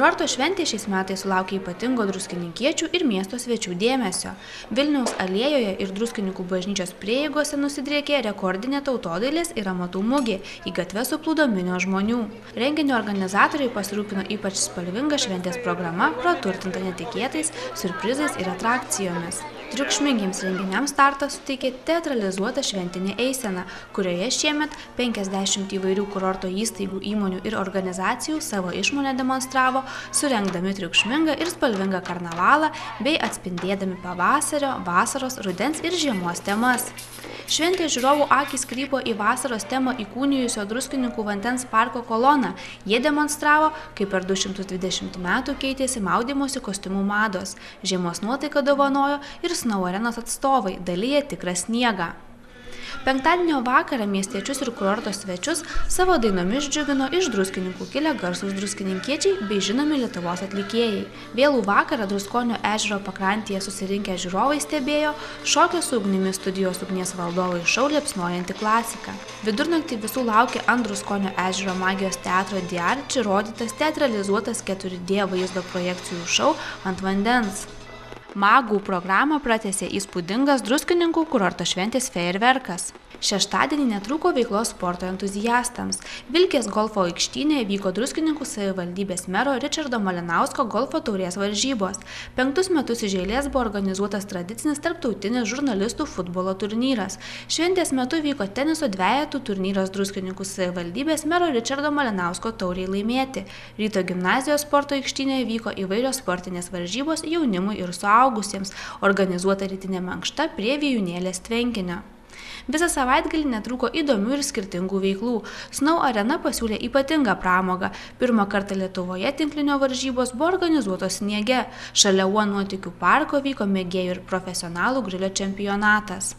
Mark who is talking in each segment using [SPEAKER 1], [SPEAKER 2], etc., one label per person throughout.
[SPEAKER 1] Kurorto šventė šiais metais sulaukė ypatingo druskininkiečių ir miesto svečių dėmesio. Vilniaus alėjoje ir Druskininkų bažnyčios prieigose nusidriekė rekordinė tautodailės ir amatų mugė, į gatves suplūdo minios žmonių. Renginio organizatoriai pasirūpino ypač spalvinga šventės programa, praturtinta netikėtais siurprizais ir atrakcijomis. Triukšmingiems renginiams startą suteikė teatralizuota šventinė eisena, kurioje šiemet 50 įvairių kurorto įstaigų, įmonių ir organizacijų savo išmonę demonstravo, surengdami triukšmingą ir spalvingą karnavalą bei atspindėdami pavasario, vasaros, rudens ir žiemos temas. Šventės žiūrovų akys krypo į vasaros temą įkūnijusio Druskininkų vandens parko koloną. Jie demonstravo, kaip per 220 metų keitėsi maudymosi kostiumų mados. Žiemos nuotaiką dovanojo ir Snow Arenos atstovai, dalyja tikrą sniegą. Penktadienio vakarą miestiečius ir kurorto svečius savo dainomis džiugino iš Druskininkų kilę garsūs druskininkiečiai bei žinomi Lietuvos atlikėjai. Vėlų vakarą Druskonio ežero pakrantėje susirinkę žiūrovai stebėjo šokio su ugnimi studijos ugnies valdovai šou liepsnojanti klasika. Vidurnaktį visų laukė ant Druskonio ežero magijos teatro Diarči rodytas teatralizuotas 4D vaizdo projekcijų šou ant vandens. Magų programą pratęsė įspūdingas Druskininkų kurorto šventės fejerverkas. Šeštadienį netrūko veiklos sporto entuziastams. Vilkės golfo aikštynėje vyko Druskininkų savivaldybės mero Ričardo Malinausko golfo taurės varžybos. 5 metus iš eilės buvo organizuotas tradicinis tarptautinis žurnalistų futbolo turnyras. Šventės metu vyko teniso dvejetų turnyras Druskininkų savivaldybės mero Ričardo Malinausko tauriai laimėti. Ryto gimnazijos sporto aikštynėje vyko įvairios sportinės varžybos jaunimui ir suaugusiems, organizuota rytinė mankšta prie Vijūnėlės tvenkinio. Visą savaitgalį netrūko įdomių ir skirtingų veiklų. Snow Arena pasiūlė ypatingą pramogą. Pirmą kartą Lietuvoje tinklinio varžybos buvo organizuotos sniege. Šalia nuotykių parko vyko mėgėjų ir profesionalų grilio čempionatas.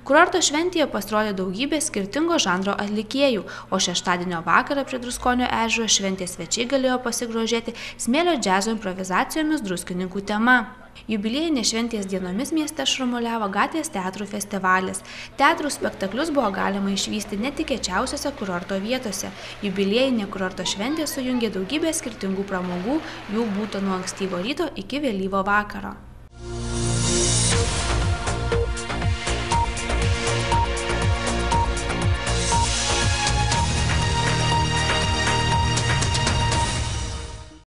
[SPEAKER 1] Kurorto šventėje pasirodė daugybė skirtingo žanro atlikėjų, o šeštadienio vakarą prie Druskonio ežero šventės svečiai galėjo pasigrožėti smėlio džiazo improvizacijomis Druskininkų tema. Jubiliejinės šventės dienomis mieste šurmuliavo gatvės teatrų festivalis. Teatrų spektaklius buvo galima išvysti netikėčiausiose kurorto vietose. Jubiliejinė kurorto šventė sujungė daugybę skirtingų pramogų, jų būta nuo ankstyvo ryto iki vėlyvo vakaro.